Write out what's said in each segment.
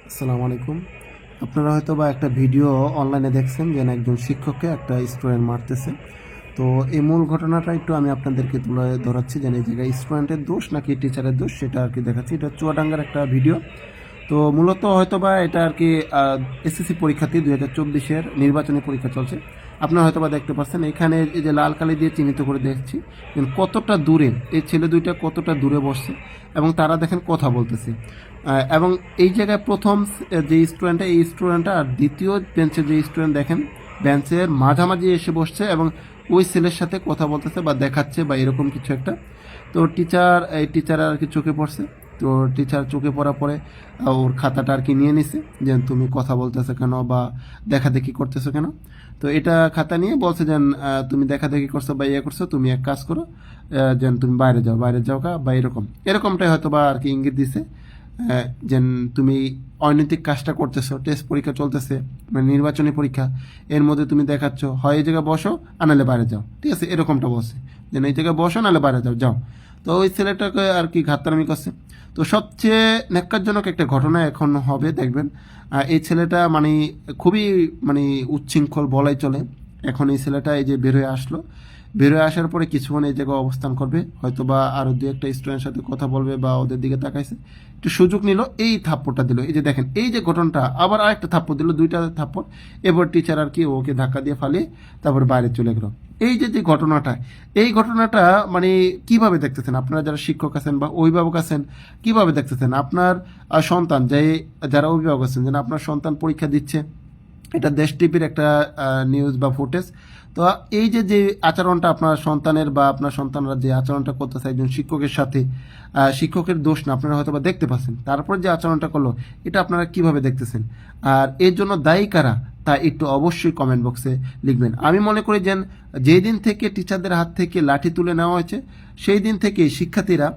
আসসালামু আলাইকুম। আপনারা হয়তো বা একটা ভিডিও অনলাইনে দেখছেন যে একজন শিক্ষককে একটা স্টুডেন্ট মারতেছে। তো এই মূল ঘটনাটা একটু আমি আপনাদেরকে তুলে ধরাচ্ছি যে এই জায়গায় স্টুডেন্টের দোষ নাকি টিচারের দোষ সেটা আর কি দেখাচ্ছি। এটা চুয়াডাঙ্গার একটা ভিডিও। তো মূলত হয়তো বা এটা আর কি এসএসসি পরীক্ষার্থী 2024-এর নির্বাচনী পরীক্ষা চলছে। আপনারা হয়তো বা দেখতে পাচ্ছেন এখানে এই যে লাল কালি দিয়ে চিহ্নিত করে দেখছি কতটা দূরে এই ছেলে দুইটা কতটা দূরে বসছে এবং তারা দেখেন কথা বলতেছে। এবং এই জায়গায় প্রথম যে স্টুডেন্টটা এই স্টুডেন্টটা আর দ্বিতীয় বেঞ্চের যে স্টুডেন্ট দেখেন বেঞ্চের মাঝামাঝি এসে বসছে এবং ওই ছেলের সাথে কথা বলতেছে বা দেখাচ্ছে বা এরকম কিছু একটা। তো টিচার আর কি চোখে পড়ছে। তো টিচার চোখে পড়ার পরে ওর খাতাটা আর কি নিয়ে নিছে যে তুমি কথা বলতেছো কেন বা দেখাদেখি করতেছো কেন। তো এটা খাতা নিয়ে বলছে যে তুমি দেখাদেখি করছো বা ইয়ে করছো, তুমি এক কাজ করো, যেন তুমি বাইরে যাও বা এরকমটাই হয়তো বা আর কি ইঙ্গিত দিছে যে তুমি অনৈতিক কাজটা করতেছো। টেস্ট পরীক্ষা চলতেছে, মানে নির্বাচনী পরীক্ষা, এর মধ্যে তুমি দেখাচ্ছ হয় এই জায়গায় বসো আনালে বাইরে যাও, ঠিক আছে, এরকমটা বলছে যে এই জায়গায় বসো নাহলে বাইরে যাও। তো ওই ছেলেটাকে আর কি ঘাটতারামি করছে। তো সবচেয়ে ন্যাক্কারজনক একটা ঘটনা এখন হবে দেখবেন। এই ছেলেটা মানে খুবই মানে উচ্ছৃঙ্খল বলাই চলে। এখন এই ছেলেটা এই যে বের হয়ে আসার পরে কিছুক্ষণ এই জায়গায় অবস্থান করবে, হয়তো বা আরও দু একটা স্টুডেন্টের সাথে কথা বলবে বা ওদের দিকে তাকাইছে, একটু সুযোগ নিল, এই থাপ্পড়টা দিল। এই যে দেখেন এই যে ঘটনাটা, আবার আরেকটা থাপ্পড় দিল, দুইটা থাপ্পড়। এবার টিচার আর কি ওকে ধাক্কা দিয়ে ফালিয়ে তারপর বাইরে চলে গেল। এই যে যে ঘটনাটা, এই ঘটনাটা মানে কিভাবে দেখতেছেন আপনারা যারা শিক্ষক আছেন বা অভিভাবক আছেন, কিভাবে দেখতেছেন আপনার সন্তান যারা অভিভাবক আছেন যেন আপনার সন্তান পরীক্ষা দিচ্ছে, এটা দেশ টিভির একটা নিউজ বা ফুটেজ। তো এই যে যে আচরণটা আপনার সন্তানের বা আপনার সন্তানরা যে আচরণটা করতেছে একজন শিক্ষকের সাথে, শিক্ষকের দোষ না, আপনারা হয়তো বা দেখতে পাচ্ছেন, তারপর যে আচরণটা করলো এটা আপনারা কিভাবে দেখতেছেন আর এর জন্য দায়ী কারা তা একটু অবশ্যই কমেন্ট বক্সে লিখবেন। আমি মনে করি যেই দিন থেকে টিচারদের হাত থেকে লাঠি তুলে নেওয়া হয়েছে সেই দিন থেকে শিক্ষার্থীরা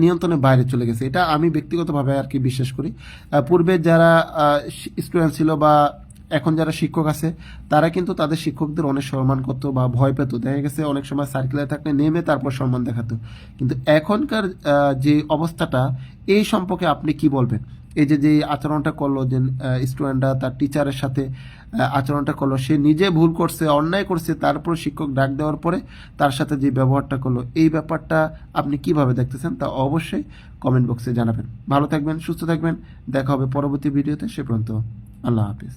নিয়ন্ত্রণের বাইরে চলে গেছে, এটা আমি ব্যক্তিগতভাবে আর কি বিশ্বাস করি। পূর্বে যারা স্টুডেন্ট ছিল বা এখন যারা শিক্ষক আছে তারা কিন্তু তাদের শিক্ষকদের অনেক সম্মান করতো বা ভয় পেত, দেখা গেছে অনেক সময় সার্কুলার থাকলে নেমে তারপর সম্মান দেখাতো। কিন্তু এখনকার যে অবস্থাটা, এই সম্পর্কে আপনি কি বলবেন? এই যে যে আচরণটা করলো যে স্টুডেন্টরা তার টিচারের সাথে আচরণটা করলো, সে নিজে ভুল করছে, অন্যায় করছে, তারপর শিক্ষক ডাক দেওয়ার পরে তার সাথে যে ব্যবহারটা করলো, এই ব্যাপারটা আপনি কিভাবে দেখতেছেন তা অবশ্যই কমেন্ট বক্সে জানাবেন। ভালো থাকবেন, সুস্থ থাকবেন, দেখা হবে পরবর্তী ভিডিওতে। সে পর্যন্ত আল্লাহ হাফিজ।